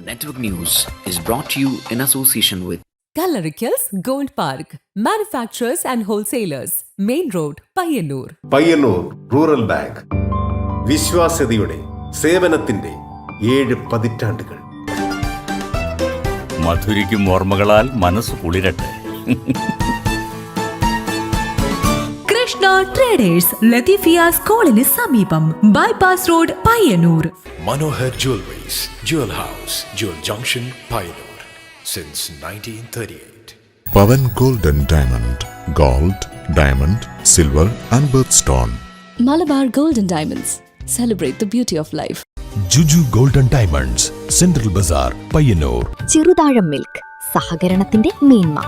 Network News is brought to you in association with Kalarikals Gold Park, manufacturers and wholesalers, Main Road, Payyannur. Payyannur rural bank വിശ്വാസ്യതയുടെ സേവനത്തിന്റെ 7 പതിറ്റാണ്ടുകൾ. മധുരിക്കും ഓർമ്മകളാൽ മനസ്സ് കുളിരട്ടെ. Krishna traders Latheefiya സ്കൂളിന് സമീപം bypass road Payyanur. Manohar Jewelries, Jewel House, Jewel Junction, Payyanur, since 1938. Pavan Gold and Diamond, Gold, Diamond, Silver and Birthstone. Malabar Gold and Diamonds, celebrate the beauty of life. Juju Gold and Diamonds, Central Bazaar, Payyanur. Cheruthazham milk, സഹകരണത്തിന്റെ മേന്മ.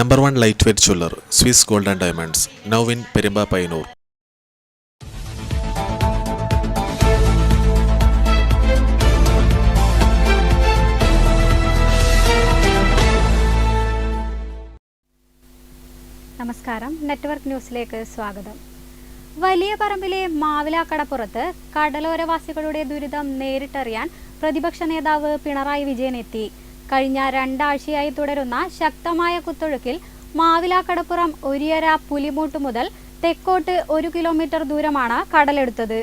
Number 1 lightweight jeweler, Swiss Gold and Diamonds, now in Perimba, Payyanur. നമസ്കാരം, network ന്യൂസിലേക്ക് സ്വാഗതം. വലിയ പറമ്പിലെ മാവിലാക്കടപ്പുറത്ത് കടലോരവാസികളുടെ ദുരിതം നേരിട്ടറിയാൻ പ്രതിപക്ഷ നേതാവ് പിണറായി വിജയൻ എത്തി. കഴിഞ്ഞ 2 ആഴ്ചയായി തുടരുന്ന ശക്തമായ കുത്തൊഴുക്കിൽ മാവിലാക്കടപ്പുറം ഒരിയര പുലിമൂട്ട് മുതൽ തെക്കോട്ട് 1 കിലോമീറ്റർ ദൂരമാണ് കടലെടുത്തത്.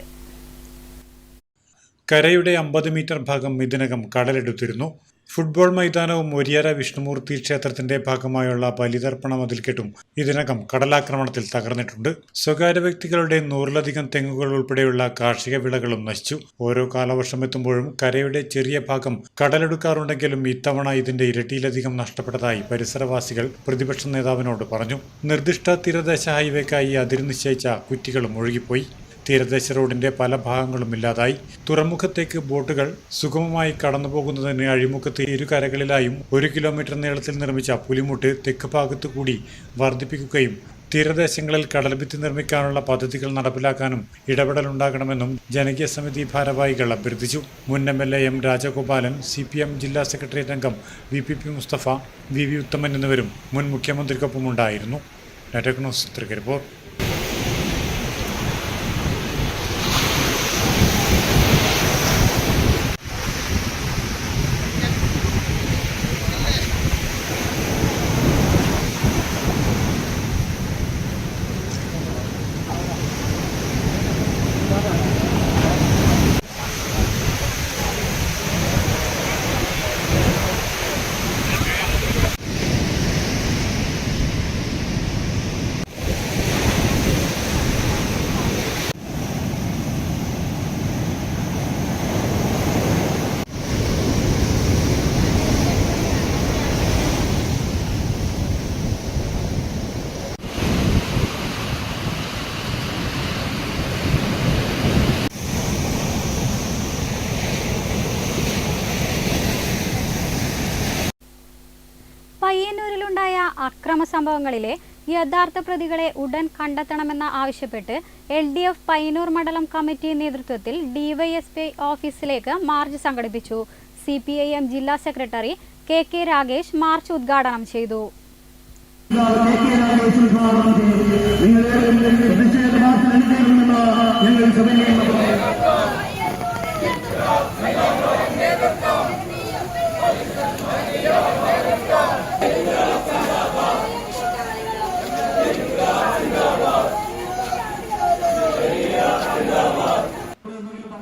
കരയുടെ 50 മീറ്റർ ഭാഗം ഇതിനകം കടലെടുത്തിരുന്നു. ഫുട്ബോൾ മൈതാനവും ഒരിയര വിഷ്ണുമൂർത്തി ക്ഷേത്രത്തിന്റെ ഭാഗമായുള്ള ബലിതർപ്പണ മതിൽക്കെട്ടും ഇതിനകം കടലാക്രമണത്തിൽ തകർന്നിട്ടുണ്ട്. സ്വകാര്യ വ്യക്തികളുടെ 100ലധികം തെങ്ങുകൾ ഉൾപ്പെടെയുള്ള കാർഷിക വിളകളും നശിച്ചു. ഓരോ കാലവർഷം എത്തുമ്പോഴും കരയുടെ ചെറിയ ഭാഗം കടലെടുക്കാറുണ്ടെങ്കിലും ഇത്തവണ ഇതിന്റെ ഇരട്ടിയിലധികം നഷ്ടപ്പെട്ടതായി പരിസരവാസികൾ പ്രതിപക്ഷ നേതാവിനോട് പറഞ്ഞു. നിർദ്ദിഷ്ട തീരദേശ ഹൈവേക്കായി അതിര് നിശ്ചയിച്ച കുറ്റികളും ഒഴുകിപ്പോയി. തീരദേശ റോഡിന്റെ പല ഭാഗങ്ങളും ഇല്ലാതായി. തുറമുഖത്തേക്ക് ബോട്ടുകൾ സുഗമമായി കടന്നുപോകുന്നതിന് അഴിമുഖത്ത് ഇരുകരകളിലായും 1 കിലോമീറ്റർ നീളത്തിൽ നിർമ്മിച്ച പുലിമുട്ട് തെക്ക് ഭാഗത്തു കൂടി വർദ്ധിപ്പിക്കുകയും തീരദേശങ്ങളിൽ കടൽഭിത്തി നിർമ്മിക്കാനുള്ള പദ്ധതികൾ നടപ്പിലാക്കാനും ഇടപെടലുണ്ടാകണമെന്നും ജനകീയ സമിതി ഭാരവാഹികൾ അഭ്യർത്ഥിച്ചു. മുൻ MLA M രാജഗോപാലൻ, CPM ജില്ലാ സെക്രട്ടേറിയറ്റ് അംഗം VPP മുസ്തഫ, VV ഉത്തമൻ എന്നിവരും മുൻ മുഖ്യമന്ത്രിക്കൊപ്പമുണ്ടായിരുന്നു. Network news Trikaripur. പയ്യന്നൂരിലുണ്ടായ അക്രമ സംഭവങ്ങളിലെ യഥാർത്ഥ പ്രതികളെ ഉടൻ കണ്ടെത്തണമെന്ന് ആവശ്യപ്പെട്ട് LDF പയ്യന്നൂർ മണ്ഡലം കമ്മിറ്റി നേതൃത്വത്തിൽ DYSP ഓഫീസിലേക്ക് മാർച്ച് സംഘടിപ്പിച്ചു. CPIM ജില്ലാ സെക്രട്ടറി KK രാഗേഷ് മാർച്ച് ഉദ്ഘാടനം ചെയ്തു.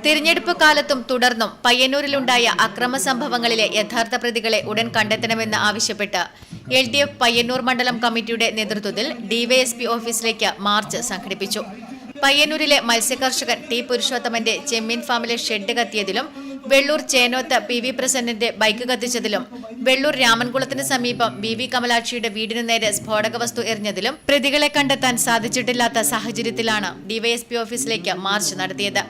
തിരഞ്ഞെടുപ്പ് കാലത്തും തുടർന്നും പയ്യന്നൂരിലുണ്ടായ അക്രമ സംഭവങ്ങളിലെ യഥാർത്ഥ പ്രതികളെ ഉടൻ കണ്ടെത്തണമെന്ന് ആവശ്യപ്പെട്ട് LDF പയ്യന്നൂർ മണ്ഡലം കമ്മിറ്റിയുടെ നേതൃത്വത്തിൽ DYSP ഓഫീസിലേക്ക് മാർച്ച് സംഘടിപ്പിച്ചു. പയ്യന്നൂരിലെ മത്സ്യകർഷകൻ T പുരുഷോത്തമന്റെ ചെമ്മീൻ ഫാമിലെ ഷെഡ് കത്തിയതിലും വെള്ളൂർ ചേനോത്ത് PV പ്രസന്നന്റെ ബൈക്ക് കത്തിച്ചതിലും വെള്ളൂർ രാമൻകുളത്തിന് സമീപം BV കമലാക്ഷിയുടെ വീടിനു നേരെ സ്ഫോടക വസ്തു എറിഞ്ഞതിലും പ്രതികളെ കണ്ടെത്താൻ സാധിച്ചിട്ടില്ലാത്ത സാഹചര്യത്തിലാണ് DYSP ഓഫീസിലേക്ക് മാർച്ച് നടത്തിയത്.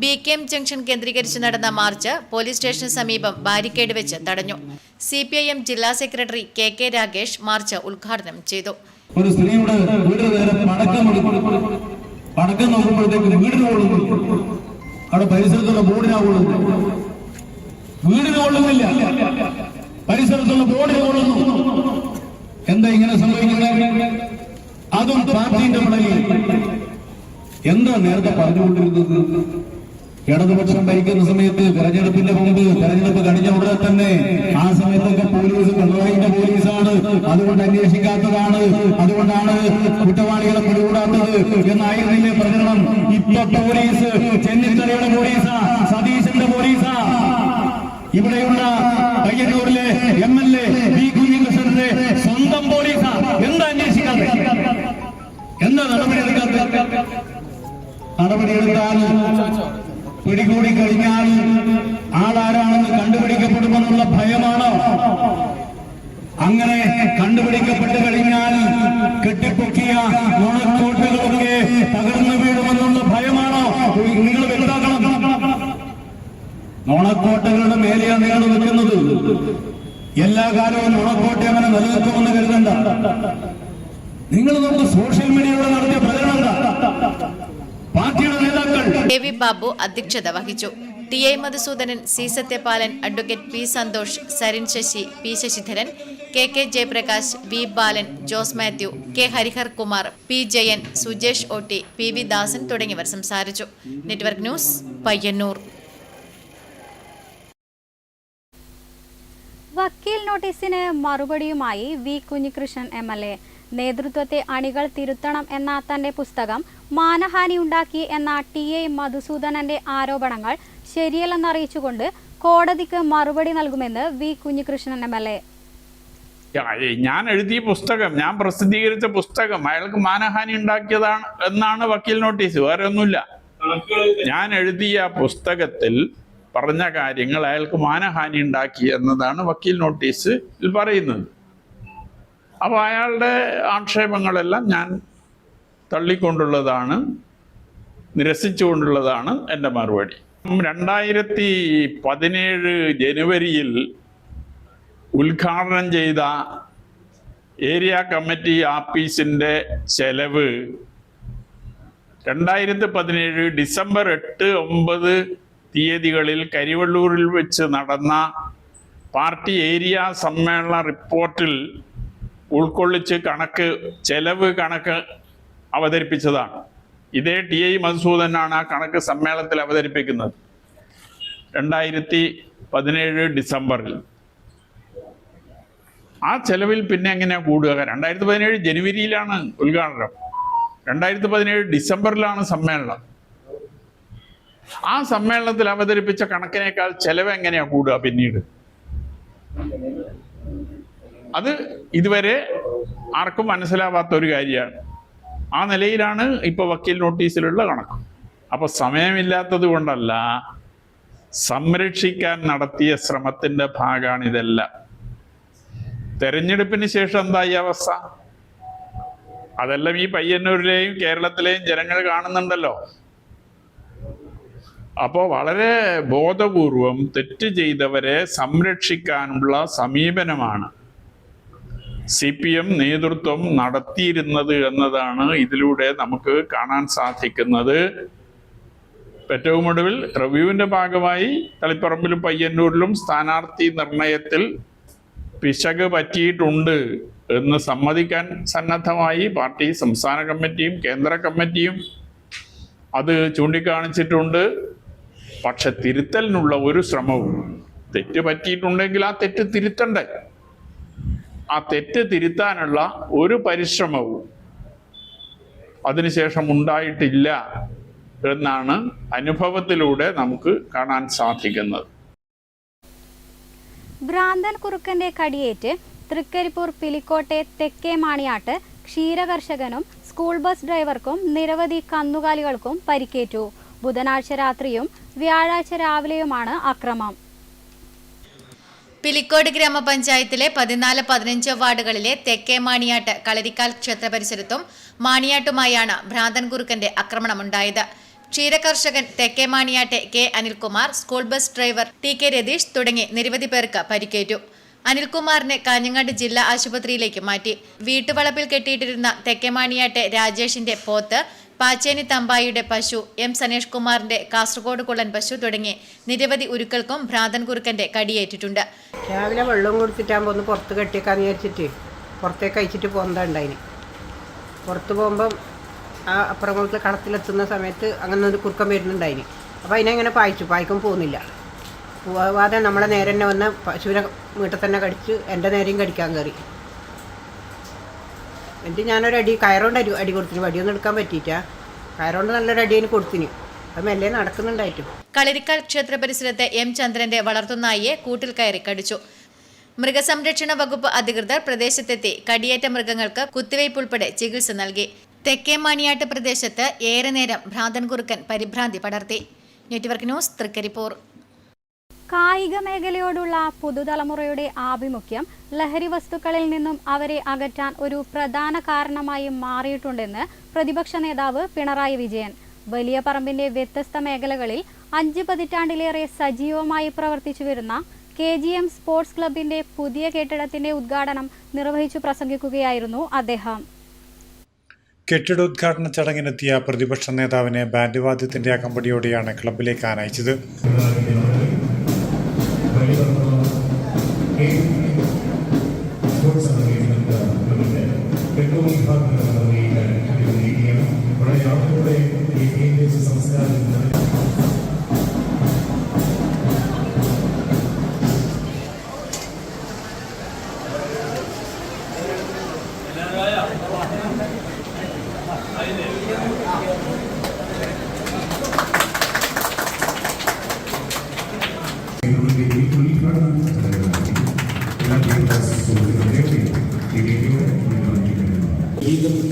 BKM ജംഗ്ഷൻ കേന്ദ്രീകരിച്ച് നടന്ന മാർച്ച് പോലീസ് സ്റ്റേഷന് സമീപം ബാരിക്കേഡ് വെച്ച് തടഞ്ഞു. CPIM ജില്ലാ സെക്രട്ടറി KK രാഗേഷ് മാർച്ച് ഉദ്ഘാടനം ചെയ്തു. ഒരു സ്ത്രീയുടെ വീടിന് നേരെ പടക്കം നോക്കുമ്പോഴത്തേക്ക് വീടിന് കൊള്ളുന്നു, അവിടെ പരിസരത്തുള്ള ബോർഡിനാ കൊള്ളുന്നു, വീടിന് കൊള്ളുന്നില്ല, പരിസരത്തുള്ള ബോർഡിന് കൊള്ളുന്നു. എന്താ ഇങ്ങനെ സംഭവിക്കുന്നത്? അതും പാർട്ടിന്റെ മടലിൽ എന്താ നേരത്തെ പറഞ്ഞുകൊണ്ടിരുന്നത്? ഇടതുപക്ഷം ഭരിക്കുന്ന സമയത്ത് തെരഞ്ഞെടുപ്പിന്റെ മുമ്പ്, തെരഞ്ഞെടുപ്പ് കഴിഞ്ഞ ഉടനെ തന്നെ ആ സമയത്തൊക്കെ പോലീസ് പിണറായിന്റെ പോലീസാണ്, അതുകൊണ്ട് അന്വേഷിക്കാത്തതാണ്, അതുകൊണ്ടാണ് കുറ്റവാളികളെ പിടികൂടാത്തത് എന്നായിരുന്നില്ലേ പ്രചരണം. ഇപ്പൊ പോലീസ് ചെന്നിത്തലയുടെ പോലീസാ, സതീശന്റെ പോലീസാ. ഇവിടെയുള്ള പയ്യന്നൂരിലെ MLA വി കുഞ്ഞികൃഷ്ണന്റെ സ്വന്തം പോലീസാ. എന്താ അന്വേഷിക്കാതെ? എന്താ നടപടിയെടുക്കാതെ? നടപടിയെടുത്താൽ, പിടികൂടി കഴിഞ്ഞാൽ ആളാരാണെന്ന് കണ്ടുപിടിക്കപ്പെടുമെന്നുള്ള ഭയമാണോ? അങ്ങനെ കണ്ടുപിടിക്കപ്പെട്ട് കഴിഞ്ഞാൽ കെട്ടിപ്പൊക്കിയ നുണക്കോട്ടുകളൊക്കെ തകർന്നു വീഴുമെന്നുള്ള ഭയമാണോ? നിങ്ങൾ വ്യക്തമാക്കണം. നുണക്കോട്ടകളുടെ മേലെയാണ് നിങ്ങൾ നിൽക്കുന്നത്. എല്ലാ കാലവും നുണക്കോട്ട അങ്ങനെ നിലനിൽക്കുമെന്ന് കരുതണ്ട. നിങ്ങൾ നമുക്ക് സോഷ്യൽ മീഡിയയിലൂടെ നടത്തിയ പ്രചരണം പാർട്ടിയുടെ നേതാക്കൾ കെ.വി. ബാബു അധ്യക്ഷത വഹിച്ചു. TI. Madhusoodanan, C. Sathyapalan, advocate P. Santhosh, Sarin Sasi, P. Sasidharan, K. Jayaprakash, V. Balan, Jose Mathew, K. Harihar Kumar, P. Jayan, Sujesh OT, P. V. Dasan തുടങ്ങിയവർ സംസാരിച്ചു. Network news, Payyannur. വക്കീൽ നോട്ടീസിന് മറുപടിയുമായി വി കുഞ്ഞികൃഷ്ണൻ MLA. നേതൃത്വത്തെ അണികൾ തിരുത്തണം എന്ന തന്റെ പുസ്തകം മാനഹാനി ഉണ്ടാക്കി എന്ന ടി.ഐ. മധുസൂദനന്റെ ആരോപണങ്ങൾ ശരിയല്ലെന്നറിയിച്ചുകൊണ്ട് കോടതിക്ക് മറുപടി നൽകുമെന്ന് വി കുഞ്ഞികൃഷ്ണൻ MLA. ഞാൻ എഴുതിയ പുസ്തകം, ഞാൻ പ്രസിദ്ധീകരിച്ച പുസ്തകം അയാൾക്ക് മാനഹാനി ഉണ്ടാക്കിയതാണ് എന്നാണ് വക്കീൽ നോട്ടീസ്, വേറെ ഒന്നുമില്ല. ഞാൻ എഴുതിയ പുസ്തകത്തിൽ പറഞ്ഞ കാര്യങ്ങൾ അയാൾക്ക് മാനഹാനി ഉണ്ടാക്കി എന്നതാണ് വക്കീൽ നോട്ടീസിൽ പറയുന്നത്. അപ്പോൾ അയാളുടെ ആക്ഷേപങ്ങളെല്ലാം ഞാൻ തള്ളിക്കൊണ്ടുള്ളതാണ്, നിരസിച്ചുകൊണ്ടുള്ളതാണ് എൻ്റെ മറുപടി. 2017 ജനുവരിയിൽ ഉദ്ഘാടനം ചെയ്ത ഏരിയ കമ്മിറ്റി ആഫീസിൻ്റെ ചെലവ് 2017 ഡിസംബർ 8, 9 തീയതികളിൽ കരിവള്ളൂരിൽ വെച്ച് നടന്ന പാർട്ടി ഏരിയ സമ്മേളന റിപ്പോർട്ടിൽ ഉൾക്കൊള്ളിച്ച് ചെലവ് കണക്ക് അവതരിപ്പിച്ചതാണ്. ഇതേ ടി.ഐ. മധുസൂദനാണ് ആ കണക്ക് സമ്മേളനത്തിൽ അവതരിപ്പിക്കുന്നത് 2017 ഡിസംബറിൽ. ആ ചെലവിൽ പിന്നെ എങ്ങനെയാണ് കൂടുക? 2017 ജനുവരിയിലാണ് ഉദ്ഘാടനം, 2017 ഡിസംബറിലാണ് സമ്മേളനം. ആ സമ്മേളനത്തിൽ അവതരിപ്പിച്ച കണക്കിനേക്കാൾ ചെലവ് എങ്ങനെയാ കൂടുക പിന്നീട്? അത് ഇതുവരെ ആർക്കും മനസ്സിലാവാത്ത ഒരു കാര്യമാണ്. ആ നിലയിലാണ് ഇപ്പോൾ വക്കീൽ നോട്ടീസിലുള്ള കണക്ക്. അപ്പോൾ സമയമില്ലാത്തത് കൊണ്ടല്ല, സംരക്ഷിക്കാൻ നടത്തിയ ശ്രമത്തിൻ്റെ ഭാഗമാണ് ഇതെല്ലാം. തെരഞ്ഞെടുപ്പിന് ശേഷം എന്തായി അവസ്ഥ? അതെല്ലാം ഈ പയ്യന്നൂരിലെയും കേരളത്തിലെയും ജനങ്ങൾ കാണുന്നുണ്ടല്ലോ. അപ്പോൾ വളരെ ബോധപൂർവം തെറ്റ് ചെയ്തവരെ സംരക്ഷിക്കാനുള്ള സമീപനമാണ് CPM നേതൃത്വം നടത്തിയിരുന്നത് എന്നതാണ് ഇതിലൂടെ നമുക്ക് കാണാൻ സാധിക്കുന്നത്. ഏറ്റവും ഒടുവിൽ റിവ്യൂവിൻ്റെ ഭാഗമായി തളിപ്പറമ്പിലും പയ്യന്നൂരിലും സ്ഥാനാർത്ഥി നിർണയത്തിൽ പിശക് പറ്റിയിട്ടുണ്ട് എന്ന് സമ്മതിക്കാൻ സന്നദ്ധമായി പാർട്ടി സംസ്ഥാന കമ്മിറ്റിയും കേന്ദ്ര കമ്മിറ്റിയും അത് ചൂണ്ടിക്കാണിച്ചിട്ടുണ്ട്. പക്ഷെ തിരുത്തലിനുള്ള ഒരു ശ്രമവും, തെറ്റ് പറ്റിയിട്ടുണ്ടെങ്കിൽ ആ തെറ്റ് തിരുത്തണ്ടേ, ആ തെറ്റ് തിരുത്താനുള്ള ഒരു പരിശ്രമവും അതിനുശേഷം ഉണ്ടായിട്ടില്ല എന്നാണ് അനുഭവത്തിലൂടെ നമുക്ക് കാണാൻ സാധിക്കുന്നത്. ഭ്രാന്തൻ കുറുക്കന്റെ കടിയേറ്റ് തൃക്കരിപ്പൂർ പിലിക്കോട്ടെ തെക്കേ മാണിയാട്ട് ക്ഷീരകർഷകനും സ്കൂൾ ബസ് ഡ്രൈവർക്കും നിരവധി കന്നുകാലികൾക്കും പരിക്കേറ്റു. ബുധനാഴ്ച രാത്രിയും വ്യാഴാഴ്ച രാവിലെയുമാണ് അക്രമം. പിലിക്കോട് ഗ്രാമപഞ്ചായത്തിലെ 14, 15 വാർഡുകളിലെ തെക്കേ മാണിയാട്ട് കളരിക്കാൽ ക്ഷേത്ര പരിസരത്തും മാണിയാട്ടുമായാണ് ഭ്രാന്തൻ കുറുക്കന്റെ ആക്രമണമുണ്ടായത്. ക്ഷീരകർഷകൻ തെക്കേ മാണിയാട്ടെ K. Anilkumar, school bus driver TK Ratheesh തുടങ്ങി നിരവധി പേർക്ക് പരിക്കേറ്റു. അനിൽകുമാറിനെ കാഞ്ഞങ്ങാട് ജില്ലാ ആശുപത്രിയിലേക്ക് മാറ്റി. വീട്ടുവളപ്പിൽ കെട്ടിയിട്ടിരുന്ന തെക്കേ മാണിയാട്ടെ രാജേഷിന്റെ പോത്ത്, പാച്ചേനി തമ്പായിയുടെ പശു, M. സനേഷ് കുമാറിന്റെ കാസർഗോഡ് കുള്ളൻ പശു തുടങ്ങി നിരവധി ഉരുക്കൾക്കും ഭ്രാന്തൻ കുറുക്കന്റെ കടിയേറ്റിട്ടുണ്ട്. രാവിലെ വെള്ളം കൊടുത്തിട്ടാകുമ്പോൾ ഒന്ന് പുറത്ത് കെട്ടിയേക്കാന്ന് വിചാരിച്ചിട്ട് പുറത്തേക്ക് അയച്ചിട്ട് പോകുന്നതുണ്ടായിന്. പുറത്ത് പോകുമ്പം ആ അപ്പുറങ്ങൾക്ക് കളത്തിലെത്തുന്ന സമയത്ത് അങ്ങനെ ഒരു കുറുക്കം വരുന്നുണ്ടായിന്. അപ്പോൾ അതിനെങ്ങനെ പായിക്കും പോകുന്നില്ല. പോവാതെ നമ്മളെ നേരെ തന്നെ വന്ന് പശുവിനെ വീട്ടിൽ തന്നെ കടിച്ച് എൻ്റെ നേരെയും കടിക്കാൻ കയറി. എന്നിട്ട് ഞാനൊരു കയറുകൊണ്ട് അടി കൊടുത്തിന്. വടിയൊന്നും എടുക്കാൻ പറ്റിയിട്ടാ. കയറുകൊണ്ട് നല്ലൊരു അടി അതിന് കൊടുത്തിന്. അത് മെല്ലെ നടക്കുന്നുണ്ടായിട്ടും. കളരിക്കാൽ ക്ഷേത്ര പരിസരത്ത് എം ചന്ദ്രന്റെ വളർത്തുനായിയെ കൂട്ടിൽ കയറി കടിച്ചു. മൃഗസംരക്ഷണ വകുപ്പ് അധികൃതർ പ്രദേശത്തെത്തി കടിയേറ്റ മൃഗങ്ങൾക്ക് കുത്തിവയ്പ് ഉൾപ്പെടെ ചികിത്സ നൽകി. തെക്കേ മാണിയാട്ട് പ്രദേശത്ത് ഏറെ നേരം ഭ്രാന്തൻ കുറുക്കൻ പരിഭ്രാന്തി പടർത്തി. Network news Trikaripur. കായിക മേഖലയോടുള്ള പുതുതലമുറയുടെ ആഭിമുഖ്യം ലഹരി വസ്തുക്കളിൽ നിന്നും അവരെ അകറ്റാൻ ഒരു പ്രധാന കാരണമായി മാറിയിട്ടുണ്ടെന്ന് പ്രതിപക്ഷ നേതാവ് പിണറായി വിജയൻ. വലിയ പറമ്പിന്റെ വ്യത്യസ്ത മേഖലകളിൽ 5 പതിറ്റാണ്ടിലേറെ സജീവമായി പ്രവർത്തിച്ചു വരുന്ന KGM സ്പോർട്സ് ക്ലബിന്റെ പുതിയ കെട്ടിടത്തിന്റെ ഉദ്ഘാടനം നിർവഹിച്ചു പ്രസംഗിക്കുകയായിരുന്നു അദ്ദേഹം. കെട്ടിടോദ്ഘാടന ചടങ്ങിനെത്തിയ പ്രതിപക്ഷ നേതാവിനെ ബാൻഡ് വാദ്യത്തിന്റെ അകമ്പടിയോടെയാണ് ക്ലബിലേക്ക് ആനയിച്ചത്.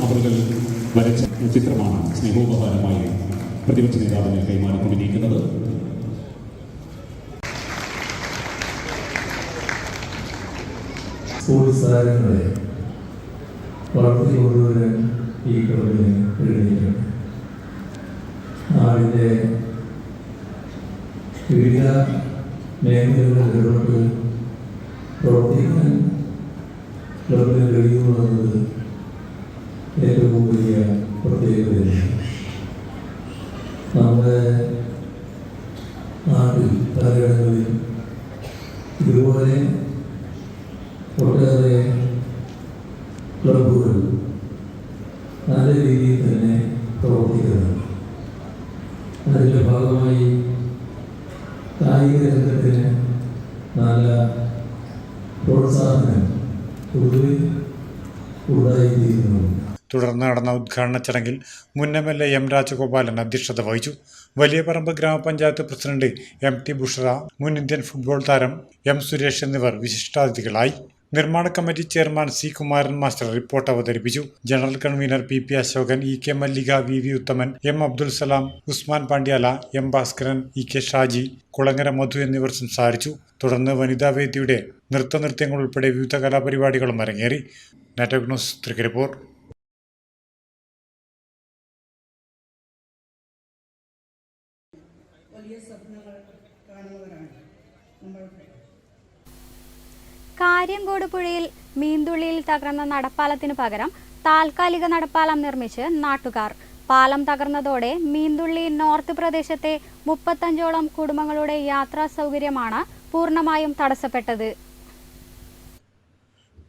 അവർ വരച്ച ചിത്രമാണ് സ്നേഹോപഹാരമായി പ്രതിപക്ഷ നേതാവിനെ കൈമാറിക്കൊണ്ടിരിക്കുന്നത്. സ്പോർട്സ് താരങ്ങളെ വളർത്തി കൊണ്ടുവരാൻ ഈ ക്ലബിന് കഴിഞ്ഞിട്ടുണ്ട്. നാടിൻ്റെ വിവിധ മേഖലകളിൽ ഇടപെട്ട് പ്രവർത്തിക്കാൻ ക്ലബിന് കഴിയുന്നു എന്നത് ഏറ്റവും വലിയ പ്രത്യേകതയാണ്. നമ്മുടെ നാട്ടിൽ പലയിടങ്ങളിൽ ഇതുപോലെ ഒട്ടേറെ ക്ലബുകൾ നല്ല രീതിയിൽ തന്നെ പ്രവർത്തിക്കുന്നുണ്ട്. അതിൻ്റെ ഭാഗമായി കായിക രംഗത്തിന് നല്ല പ്രോത്സാഹനം പൊതുവെ ഉണ്ടായിത്തീരുന്നുണ്ട്. തുടർന്ന് നടന്ന ഉദ്ഘാടന ചടങ്ങിൽ മുൻ MLA M രാജഗോപാലൻ അധ്യക്ഷത വഹിച്ചു. വലിയ പറമ്പ് ഗ്രാമപഞ്ചായത്ത് പ്രസിഡന്റ് MT ബുഷറ, മുൻ ഇന്ത്യൻ ഫുട്ബോൾ താരം M സുരേഷ് എന്നിവർ വിശിഷ്ടാതിഥികളായി. നിർമ്മാണ committee chairman C Kumaran master report അവതരിപ്പിച്ചു. General convener PP Ashokan, EK Mallika, VV Uthaman, M Abdul Salam, Usman Pandyala, M Bhaskaran, EK Shaji, Kulangara Madhu എന്നിവർ സംസാരിച്ചു. തുടർന്ന് വനിതാവേദിയുടെ നൃത്തനൃത്യങ്ങൾ ഉൾപ്പെടെ വിവിധ കലാപരിപാടികളും അരങ്ങേറി. Network news Trikaripur. കാര്യങ്കോട് പുഴയിൽ മീന്തുള്ളിയിൽ തകർന്ന നടപ്പാലത്തിന് പകരം താൽക്കാലിക നടപ്പാലം നിർമ്മിച്ച് നാട്ടുകാർ. പാലം തകർന്നതോടെ മീന്തുള്ളി നോർത്ത് പ്രദേശത്തെ 35ഓളം കുടുംബങ്ങളുടെ യാത്രാ സൗകര്യമാണ് പൂർണ്ണമായും തടസ്സപ്പെട്ടത്.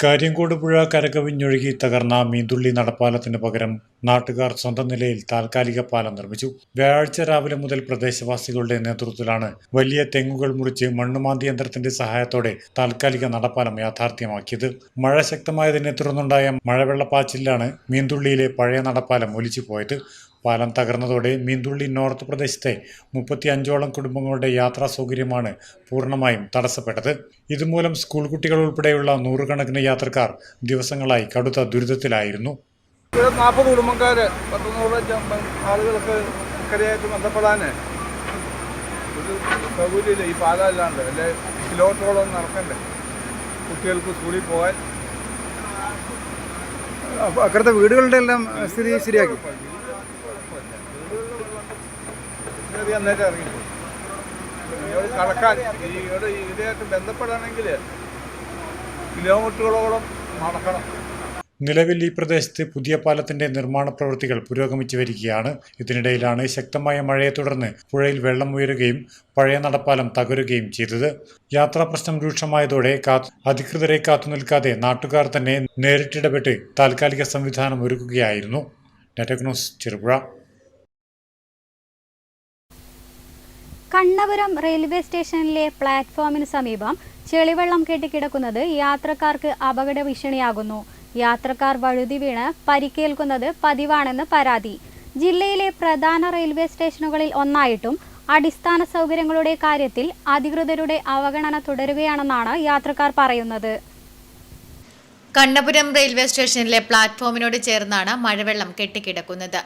കാര്യങ്കോട് പുഴ കരകവിഞ്ഞൊഴുകി തകർന്ന മീന്തുള്ളി നടപ്പാലത്തിന് പകരം നാട്ടുകാർ സ്വന്തം നിലയിൽ താൽക്കാലിക പാലം നിർമ്മിച്ചു. വ്യാഴാഴ്ച രാവിലെ മുതൽ പ്രദേശവാസികളുടെ നേതൃത്വത്തിലാണ് വലിയ തെങ്ങുകൾ മുറിച്ച് മണ്ണുമാന്തി യന്ത്രത്തിന്റെ സഹായത്തോടെ താൽക്കാലിക നടപ്പാലം യാഥാർത്ഥ്യമാക്കിയത്. മഴ ശക്തമായതിനെ തുടർന്നുണ്ടായ മഴവെള്ളപ്പാച്ചിലാണ് മീന്തുള്ളിയിലെ പഴയ നടപ്പാലം ഒലിച്ചു പോയത്. പാലം തകർന്നതോടെ മീന്തുള്ളി നോർത്ത് പ്രദേശത്തെ 35ഓളം കുടുംബങ്ങളുടെ യാത്രാ സൗകര്യമാണ് പൂർണ്ണമായും തടസ്സപ്പെട്ടത്. ഇതുമൂലം സ്കൂൾ കുട്ടികൾ ഉൾപ്പെടെയുള്ള നൂറുകണക്കിന് യാത്രക്കാർ ദിവസങ്ങളായി കടുത്ത ദുരിതത്തിലായിരുന്നു. 40 കുടുംബക്കാര് 100 ആളുകൾക്ക് ഇക്കരയായിട്ട് ബന്ധപ്പെടാൻ ഒരു സൗകര്യമില്ല. ഈ പാലം അല്ലാണ്ട് അല്ലെ കിലോമീറ്ററോളം നടക്കണ്ടേ കുട്ടികൾക്ക് സ്കൂളിൽ പോകാൻ. അക്കരത്തെ വീടുകളുടെ എല്ലാം സ്ഥിതി ശരിയാക്കി അന്നേരം ഇറങ്ങിപ്പോയി. കടക്കാൻ ഇതായിട്ട് ബന്ധപ്പെടാണെങ്കിൽ കിലോമീറ്ററുകളോളം നടക്കണം. നിലവിൽ ഈ പ്രദേശത്ത് പുതിയ പാലത്തിന്റെ നിർമ്മാണ പ്രവൃത്തികൾ പുരോഗമിച്ചു വരികയാണ്. ഇതിനിടയിലാണ് ശക്തമായ മഴയെ തുടർന്ന് പുഴയിൽ വെള്ളം ഉയരുകയും പഴയ നടപ്പാലം തകരുകയും ചെയ്തത്. യാത്രാ പ്രശ്നം രൂക്ഷമായതോടെ അധികൃതരെ കാത്തുനിൽക്കാതെ നാട്ടുകാർ തന്നെ നേരിട്ടിടപെട്ട് താൽക്കാലിക സംവിധാനം ഒരുക്കുകയായിരുന്നു. Network news Cherupuzha. Kannapuram railway സ്റ്റേഷനിലെ പ്ലാറ്റ്ഫോമിന് സമീപം ചെളിവെള്ളം കെട്ടിക്കിടക്കുന്നത് യാത്രക്കാർക്ക് അപകട ഭീഷണിയാകുന്നു. യാത്രക്കാർ വഴുതി വീണ് പരിക്കേൽക്കുന്നത് പതിവാണെന്ന് പരാതി. ജില്ലയിലെ പ്രധാന റെയിൽവേ സ്റ്റേഷനുകളിൽ ഒന്നായിട്ടും അടിസ്ഥാന സൗകര്യങ്ങളുടെ കാര്യത്തിൽ അധികൃതരുടെ അവഗണന തുടരുകയാണെന്നാണ് യാത്രക്കാർ പറയുന്നത്. കണ്ണപുരം റെയിൽവേ സ്റ്റേഷനിലെ പ്ലാറ്റ്ഫോമിനോട് ചേർന്നാണ് മഴവെള്ളം കെട്ടിക്കിടക്കുന്നത്.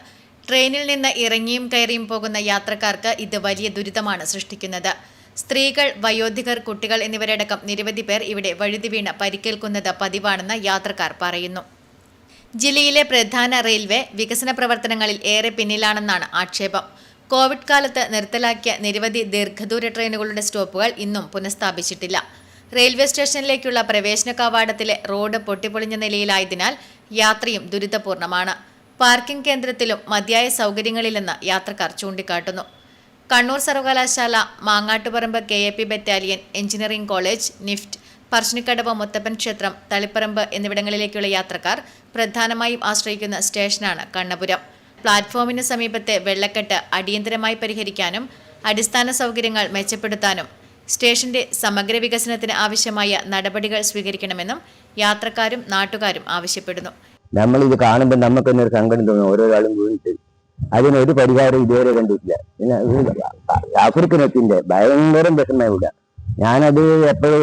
ട്രെയിനിൽ നിന്ന് ഇറങ്ങിയും കയറിയും പോകുന്ന യാത്രക്കാർക്ക് ഇത് വലിയ ദുരിതമാണ് സൃഷ്ടിക്കുന്നത്. സ്ത്രീകൾ, വയോധികർ, കുട്ടികൾ എന്നിവരടക്കം നിരവധി പേർ ഇവിടെ വഴുതി വീണ് പരിക്കേൽക്കുന്നത് പതിവാണെന്ന് യാത്രക്കാർ പറയുന്നു. ജില്ലയിലെ പ്രധാന റെയിൽവേ വികസന പ്രവർത്തനങ്ങളിൽ ഏറെ പിന്നിലാണെന്നാണ് ആക്ഷേപം. കോവിഡ് കാലത്ത് നിർത്തലാക്കിയ നിരവധി ദീർഘദൂര ട്രെയിനുകളുടെ സ്റ്റോപ്പുകൾ ഇന്നും പുനഃസ്ഥാപിച്ചിട്ടില്ല. റെയിൽവേ സ്റ്റേഷനിലേക്കുള്ള പ്രവേശന കവാടത്തിലെ റോഡ് പൊട്ടിപ്പൊളിഞ്ഞ നിലയിലായതിനാൽ യാത്രയും ദുരിതപൂർണമാണ്. പാർക്കിംഗ് കേന്ദ്രത്തിലും മതിയായ സൗകര്യങ്ങളില്ലെന്ന് യാത്രക്കാർ ചൂണ്ടിക്കാട്ടുന്നു. കണ്ണൂർ സർവകലാശാല, Mangattuparamba KAP battalion, engineering college, NIFT, Parassinikkadavu Muthappan ക്ഷേത്രം, തളിപ്പറമ്പ് എന്നിവിടങ്ങളിലേക്കുള്ള യാത്രക്കാർ പ്രധാനമായും ആശ്രയിക്കുന്ന സ്റ്റേഷനാണ് കണ്ണപുരം. പ്ലാറ്റ്ഫോമിന് സമീപത്തെ വെള്ളക്കെട്ട് അടിയന്തരമായി പരിഹരിക്കാനും അടിസ്ഥാന സൗകര്യങ്ങൾ മെച്ചപ്പെടുത്താനും സ്റ്റേഷന്റെ സമഗ്ര വികസനത്തിന് ആവശ്യമായ നടപടികൾ സ്വീകരിക്കണമെന്നും യാത്രക്കാരും നാട്ടുകാരും ആവശ്യപ്പെടുന്നു. നമ്മളിത് കാണുമ്പോൾ നമുക്ക് തന്നെ ഒരു സങ്കടം തോന്നും. ഓരോരാളും വീണിട്ട് അതിനൊരു പരിഹാരം ഇതുവരെ കണ്ടിട്ടില്ല. പിന്നെ ആഫ്രിക്കനത്തിന്റെ ഭയങ്കര വിഷമമില്ല. ഞാനത് എപ്പോഴും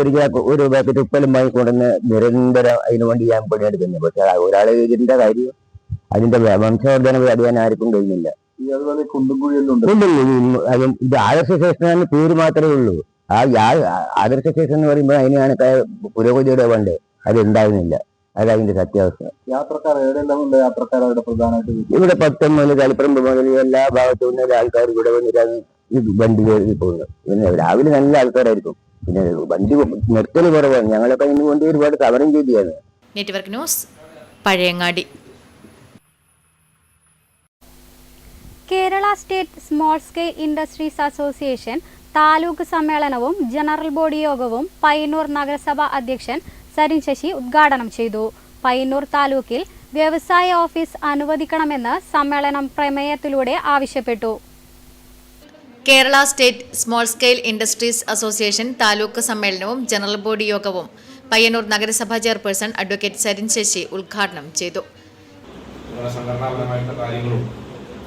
ഒരു പാക്കറ്റ് ഉപ്പലും വാങ്ങിക്കൊണ്ടെന്ന് നിരന്തരം അതിനു വേണ്ടി ഞാൻ പണിയെടുക്കുന്നു. പക്ഷെ ഒരാളെ ഇതിന്റെ കാര്യം അതിന്റെ വംശവർദ്ധന അറിയാൻ ആർക്കും കഴിയുന്നില്ല. ഇത് ആദർശ സ്റ്റേഷനാണ് പേര് മാത്രമേ ഉള്ളൂ. ആദർശ സ്റ്റേഷൻ എന്ന് പറയുമ്പോൾ അതിനാണ് പുരോഗതിയുടെ വേണ്ടേ, അത് ഉണ്ടാകുന്നില്ല. അതതിന്റെ സത്യാവസ്ഥ. യാത്രക്കാരുടെ പ്രധാനമായിട്ട് ഇവിടെ 10 മുതൽ തളിപ്പറമ്പ് മുതൽ എല്ലാ ഭാഗത്തു നിന്നും ആൾക്കാർ ഇവിടെ വന്നിട്ടാണ് ഈ വണ്ടി കയറി പോകുന്നത്. പിന്നെ രാവിലെ നല്ല ആൾക്കാരായിരിക്കും. പിന്നെ വണ്ടി നിർത്തൽ കുറവാണ്. ഞങ്ങളൊക്കെ അതിന് വേണ്ടി ഒരുപാട് സമരം ചെയ്തിയാണ്. Network news, Pazhayangadi. Kerala state small scale industries association taluk സമ്മേളനവും ജനറൽ ബോഡി യോഗവും പയ്യന്നൂർ നഗരസഭ അധ്യക്ഷൻ സരിൻ ശശി ഉദ്ഘാടനം ചെയ്തു. പയ്യന്നൂർ താലൂക്കിൽ വ്യവസായ ഓഫീസ് അനുവദിക്കണമെന്ന് സമ്മേളനം പ്രമേയത്തിലൂടെ ആവശ്യപ്പെട്ടു. Kerala state small scale industries association taluk സമ്മേളനവും ജനറൽ ബോഡി യോഗവും പയ്യന്നൂർ നഗരസഭാ ചെയർപേഴ്സൺ അഡ്വക്കേറ്റ് സരിൻ ശശി ഉദ്ഘാടനം ചെയ്തു. സംഘടനാപരമായിട്ടുള്ള കാര്യങ്ങളും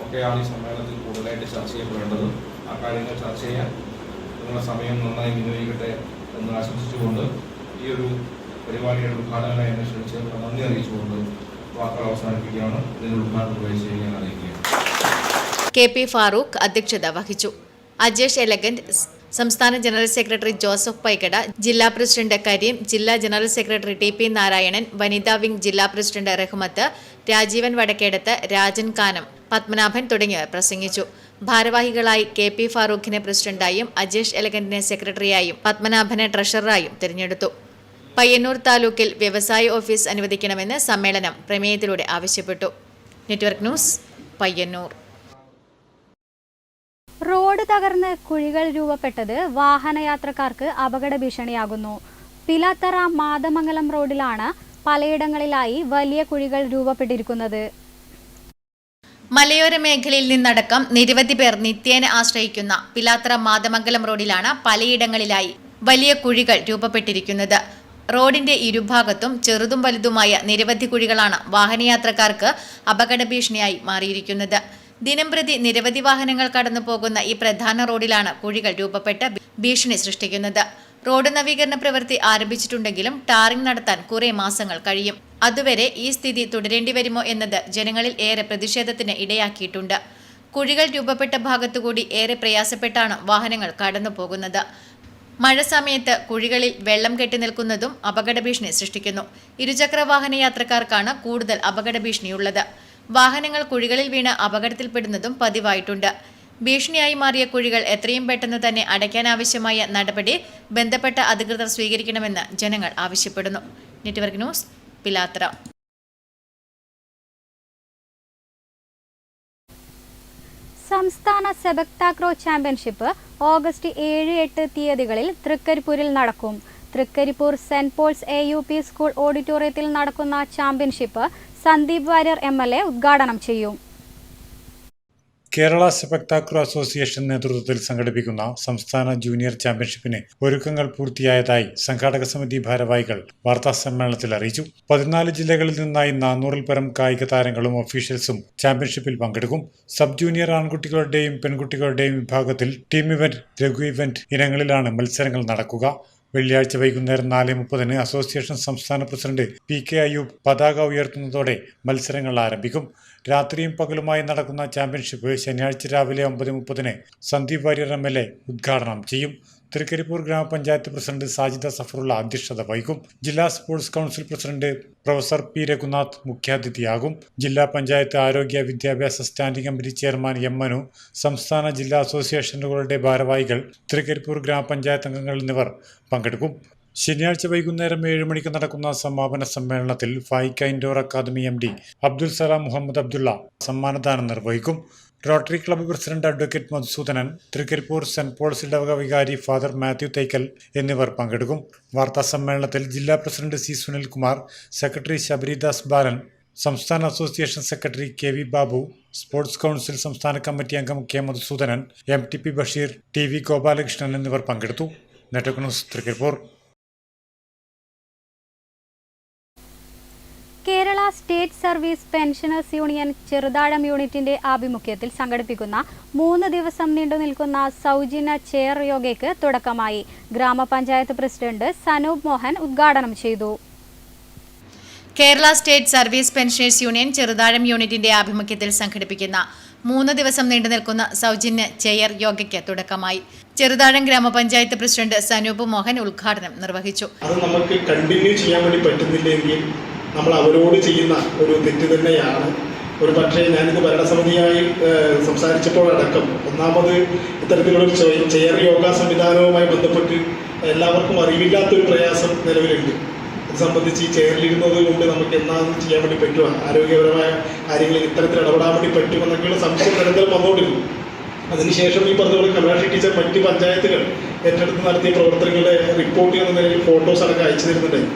ഒക്കെയാണ് ഈ സമ്മേളനത്തിൽ കൂടുതലായിട്ട് ചർച്ച ചെയ്യപ്പെടേണ്ടത്. ആ കാര്യങ്ങൾ ചർച്ച ചെയ്യാൻ നിങ്ങളുടെ സമയം നന്നായി വിനിയോഗിക്കട്ടെ എന്ന് ആശംസിച്ചുകൊണ്ട് ഈ ഒരു പരിപാടിയുടെ ഉദ്ഘാടനമായി എന്നെ ക്ഷണിച്ചത് നന്ദി അറിയിച്ചുകൊണ്ട് വാക്കുകൾ അവസാനിപ്പിക്കുകയാണ്. ഇതിന്റെ ഉദ്ഘാടനം ചെയ്യാൻ അറിയിക്കുകയാണ്. KP ഫാറൂഖ് അധ്യക്ഷത വഹിച്ചു. അജേഷ് എലഗന്റ്, സംസ്ഥാന ജനറൽ സെക്രട്ടറി ജോസഫ് പൈക്കട, ജില്ലാ പ്രസിഡന്റ് കരീം, ജില്ലാ ജനറൽ സെക്രട്ടറി TP നാരായണൻ, വനിതാ വിംഗ് ജില്ലാ പ്രസിഡന്റ് റഹ്മത്ത്, രാജീവൻ വടക്കേടത്ത്, രാജൻ കാനം, പത്മനാഭൻ തുടങ്ങിയവർ പ്രസംഗിച്ചു. ഭാരവാഹികളായി KP ഫാറൂഖിനെ പ്രസിഡന്റായും അജേഷ് എലഗന്റിനെ സെക്രട്ടറിയായും പത്മനാഭനെ ട്രഷററായും തിരഞ്ഞെടുത്തു. പയ്യന്നൂർ താലൂക്കിൽ വ്യവസായ ഓഫീസ് അനുവദിക്കണമെന്ന് സമ്മേളനം പ്രമേയത്തിലൂടെ ആവശ്യപ്പെട്ടു. Network news, Payyanur. റോഡ് തകർന്ന് കുഴികൾ രൂപപ്പെട്ടത് വാഹനയാത്രക്കാർക്ക് അപകട ഭീഷണിയാകുന്നു. പിലാത്തറ മാതമംഗലം റോഡിലാണ് പലയിടങ്ങളിലായി വലിയ കുഴികൾ രൂപപ്പെട്ടിരിക്കുന്നത്. മലയോര മേഖലയിൽ നിന്നടക്കം നിരവധി പേർ നിത്യേന ആശ്രയിക്കുന്ന പിലാത്തറ മാതമംഗലം റോഡിലാണ് പലയിടങ്ങളിലായി വലിയ കുഴികൾ രൂപപ്പെട്ടിരിക്കുന്നത്. റോഡിന്റെ ഇരുഭാഗത്തും ചെറുതും വലുതുമായ നിരവധി കുഴികളാണ് വാഹനയാത്രക്കാർക്ക് അപകട ഭീഷണിയായി മാറിയിരിക്കുന്നത്. ദിനംപ്രതി നിരവധി വാഹനങ്ങൾ കടന്നു പോകുന്ന ഈ പ്രധാന റോഡിലാണ് കുഴികൾ രൂപപ്പെട്ട് ഭീഷണി സൃഷ്ടിക്കുന്നത്. റോഡ് നവീകരണ പ്രവൃത്തി ആരംഭിച്ചിട്ടുണ്ടെങ്കിലും ടാറിംഗ് നടത്താൻ കുറെ മാസങ്ങൾ കഴിയും. അതുവരെ ഈ സ്ഥിതി തുടരേണ്ടി വരുമോ എന്നത് ജനങ്ങളിൽ ഏറെ പ്രതിഷേധത്തിന് ഇടയാക്കിയിട്ടുണ്ട്. കുഴികൾ രൂപപ്പെട്ട ഭാഗത്തുകൂടി ഏറെ പ്രയാസപ്പെട്ടാണ് വാഹനങ്ങൾ കടന്നു പോകുന്നത്. മഴ സമയത്ത് കുഴികളിൽ വെള്ളം കെട്ടി നിൽക്കുന്നതും അപകട ഭീഷണി സൃഷ്ടിക്കുന്നു. ഇരുചക്ര വാഹന യാത്രക്കാർക്കാണ് കൂടുതൽ അപകട ഭീഷണിയുള്ളത്. വാഹനങ്ങൾ കുഴികളിൽ വീണ് അപകടത്തിൽപ്പെടുന്നതും പതിവായിട്ടുണ്ട്. ഭീഷണിയായി മാറിയ കുഴികൾ എത്രയും പെട്ടെന്ന് തന്നെ അടയ്ക്കാനാവശ്യമായ നടപടി ബന്ധപ്പെട്ട അധികൃതർ സ്വീകരിക്കണമെന്ന് ജനങ്ങൾ ആവശ്യപ്പെടുന്നു. Network news, Pilathara. സംസ്ഥാന സെബക് താക്രോ ചാമ്പ്യൻഷിപ്പ് ഓഗസ്റ്റ് 7-8 തീയതികളിൽ തൃക്കരിപ്പൂരിൽ നടക്കും. Trikaripur saint Paul's AUP school ഓഡിറ്റോറിയത്തിൽ നടക്കുന്ന ചാമ്പ്യൻഷിപ്പ് സന്ദീപ് വാര്യർ MLA ഉദ്ഘാടനം ചെയ്യും. കേരള സ്പെക്ടാക്യുലർ അസോസിയേഷൻ നേതൃത്വത്തിൽ സംഘടിപ്പിക്കുന്ന സംസ്ഥാന ജൂനിയർ ചാമ്പ്യൻഷിപ്പിന് ഒരുക്കങ്ങൾ പൂർത്തിയായതായി സംഘാടക സമിതി ഭാരവാഹികൾ വാർത്താസമ്മേളനത്തിൽ അറിയിച്ചു. 14 ജില്ലകളിൽ നിന്നായി 400-ൽ പരം കായിക താരങ്ങളും ഒഫീഷ്യൽസും ചാമ്പ്യൻഷിപ്പിൽ പങ്കെടുക്കും. സബ് ജൂനിയർ ആൺകുട്ടികളുടെയും പെൺകുട്ടികളുടെയും വിഭാഗത്തിൽ ടീം ഇവന്റ്, ലഘു ഇവന്റ് ഇനങ്ങളിലാണ് മത്സരങ്ങൾ നടക്കുക. വെള്ളിയാഴ്ച വൈകുന്നേരം 4:30 അസോസിയേഷൻ സംസ്ഥാന പ്രസിഡന്റ് PK അയ്യൂബ് പതാക ഉയർത്തുന്നതോടെ മത്സരങ്ങൾ ആരംഭിക്കും. രാത്രിയും പകലുമായി നടക്കുന്ന ചാമ്പ്യൻഷിപ്പ് ശനിയാഴ്ച രാവിലെ 9:30 സന്ദീപ് വാര്യർ MLA ഉദ്ഘാടനം ചെയ്യും. തൃക്കരിപ്പൂർ ഗ്രാമപഞ്ചായത്ത് പ്രസിഡന്റ് സാജിദ സഫറുള്ള അധ്യക്ഷത വഹിക്കും. ജില്ലാ sports council president professor P. Raghunath മുഖ്യാതിഥിയാകും. ജില്ലാ പഞ്ചായത്ത് ആരോഗ്യ വിദ്യാഭ്യാസ standing committee chairman M. Manu, സംസ്ഥാന ജില്ലാ അസോസിയേഷനുകളുടെ ഭാരവാഹികൾ, തൃക്കരിപ്പൂർ ഗ്രാമപഞ്ചായത്ത് അംഗങ്ങൾ എന്നിവർ പങ്കെടുക്കും. ശനിയാഴ്ച വൈകുന്നേരം 7 മണിക്ക് നടക്കുന്ന സമാപന സമ്മേളനത്തിൽ ഫൈക്ക indoor academy MD Abdul Salam Muhammad Abdulla സമ്മാനദാനം നിർവഹിക്കും. Rotary club president advocate Madhusoodanan, Trikaripur saint Paul's ഇടവക വികാരി ഫാദർ മാത്യു തൈക്കൽ എന്നിവർ പങ്കെടുക്കും. വാർത്താ സമ്മേളനത്തിൽ ജില്ലാ president C. Sunilkumar, secretary Sabaridas Balan, സംസ്ഥാന association secretary KV Babu, sports council സംസ്ഥാന കമ്മിറ്റി അംഗം K. Madhusoodanan, MTP Basheer, TV Gopalakrishnan എന്നിവർ പങ്കെടുത്തു. Network news, Trikaripur. Kerala state service pensioners union Cheruthazham യൂണിറ്റിന്റെ ആഭിമുഖ്യത്തിൽ സംഘടിപ്പിക്കുന്ന 3 ദിവസം നീണ്ടു നിൽക്കുന്ന സൗജന്യ ചെയർ യോഗയ്ക്ക് തുടക്കമായി. ഗ്രാമപഞ്ചായത്ത് പ്രസിഡന്റ് സനൂപ് മോഹൻ ഉദ്ഘാടനം ചെയ്തു. Kerala state service pensioners union Cheruthazham യൂണിറ്റിന്റെ ആഭിമുഖ്യത്തിൽ സംഘടിപ്പിക്കുന്ന 3 ദിവസം നീണ്ടു നിൽക്കുന്ന സൗജന്യ ചെയർ യോഗയ്ക്ക് തുടക്കമായി. ചെറുതാഴം ഗ്രാമപഞ്ചായത്ത് പ്രസിഡന്റ് സനൂപ് മോഹൻ ഉദ്ഘാടനം നിർവഹിച്ചു. അത് നമുക്ക് കണ്ടിന്യൂ ചെയ്യാൻ വേണ്ടി പറ്റുന്നില്ലെങ്കിൽ നമ്മൾ അവരോട് ചെയ്യുന്ന ഒരു തെറ്റ് തന്നെയാണ്. ഒരു പക്ഷേ ഞാനിത് ഭരണസമിതിയായി സംസാരിച്ചപ്പോഴടക്കം ഒന്നാമത് ഇത്തരത്തിലുള്ള ചെയർ യോഗ സംവിധാനവുമായി ബന്ധപ്പെട്ട് എല്ലാവർക്കും അറിവില്ലാത്തൊരു പ്രയാസം നിലവിലുണ്ട്. ഇത് സംബന്ധിച്ച് ഈ ചെയറിലിരുന്നത് കൊണ്ട് നമുക്ക് എന്നാണ് ചെയ്യാൻ വേണ്ടി പറ്റുക, ആരോഗ്യപരമായ കാര്യങ്ങളിൽ ഇത്തരത്തിൽ ഇടപെടാൻ വേണ്ടി പറ്റുമെന്നൊക്കെയുള്ള സംശയം നിരന്തരം വന്നുകൊണ്ടിരുന്നു. അതിനുശേഷം ഈ പറഞ്ഞ കമലാക്ഷി ടീച്ചർ മറ്റ് പഞ്ചായത്തുകൾ ഏറ്റെടുത്ത് നടത്തിയ പ്രവർത്തനങ്ങളുടെ റിപ്പോർട്ട് എന്ന നിലയിൽ ഫോട്ടോസ് അടക്കം അയച്ചു തരുന്നുണ്ടായി.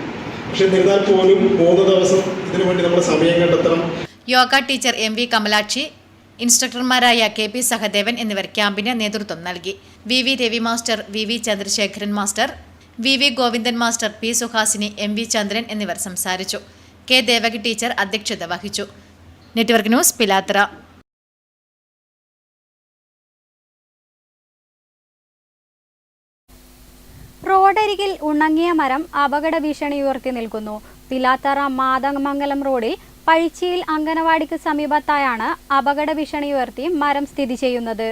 പക്ഷെ എന്നിരുന്നാൽ പോലും 3 ദിവസം ഇതിനു വേണ്ടി നമ്മൾ സമയം കണ്ടെത്തണം. യോഗ ടീച്ചർ MV കമലാക്ഷി, ഇൻസ്ട്രക്ടർമാരായ KP സഹദേവൻ എന്നിവർ ക്യാമ്പിന് നേതൃത്വം നൽകി. VV Ravi master, VV Chandrasekharan master, VV Govindan master, P. Suhasini, MV Chandran എന്നിവർ സംസാരിച്ചു. K. ദേവകി ടീച്ചർ അധ്യക്ഷത വഹിച്ചു. Network news, Pilathara. റോഡരികിൽ ഉണങ്ങിയ മരം അപകട ഭീഷണി ഉയർത്തി നിൽക്കുന്നു. പിലാത്തറ മാതമംഗലം റോഡിൽ പഴിച്ചിയിൽ അംഗനവാടിക്ക് സമീപത്തായാണ് അപകട ഭീഷണി ഉയർത്തി മരം സ്ഥിതി ചെയ്യുന്നത്.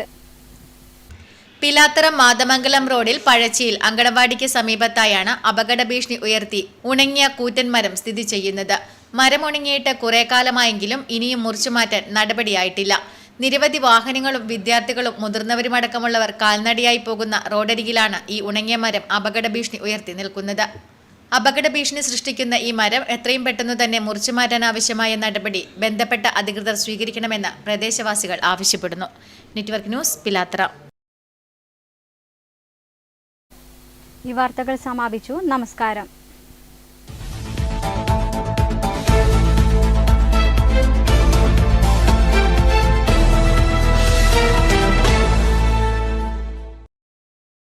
പിലാത്തറ മാതമംഗലം റോഡിൽ പഴച്ചിയിൽ അങ്കണവാടിക്ക് സമീപത്തായാണ് അപകട ഭീഷണി ഉയർത്തി ഉണങ്ങിയ കൂറ്റൻ മരം സ്ഥിതി ചെയ്യുന്നത്. മരം ഉണങ്ങിയിട്ട് കുറെ കാലമായെങ്കിലും ഇനിയും മുറിച്ചുമാറ്റാൻ നടപടിയായിട്ടില്ല. നിരവധി വാഹനങ്ങളും വിദ്യാർത്ഥികളും മുതിർന്നവരുമടക്കമുള്ളവർ കാൽനടയായി പോകുന്ന റോഡരികിലാണ് ഈ ഉണങ്ങിയ മരം അപകട ഭീഷണി ഉയർത്തി നിൽക്കുന്നത്. അപകട ഭീഷണി സൃഷ്ടിക്കുന്ന ഈ മരം എത്രയും പെട്ടെന്ന് തന്നെ മുറിച്ചു മാറ്റാൻ ആവശ്യമായ നടപടി ബന്ധപ്പെട്ട അധികൃതർ സ്വീകരിക്കണമെന്ന് പ്രദേശവാസികൾ ആവശ്യപ്പെടുന്നു. Network news, Pilathara. ഈ വാർത്തകൾ സമാപിച്ചു. നമസ്കാരം.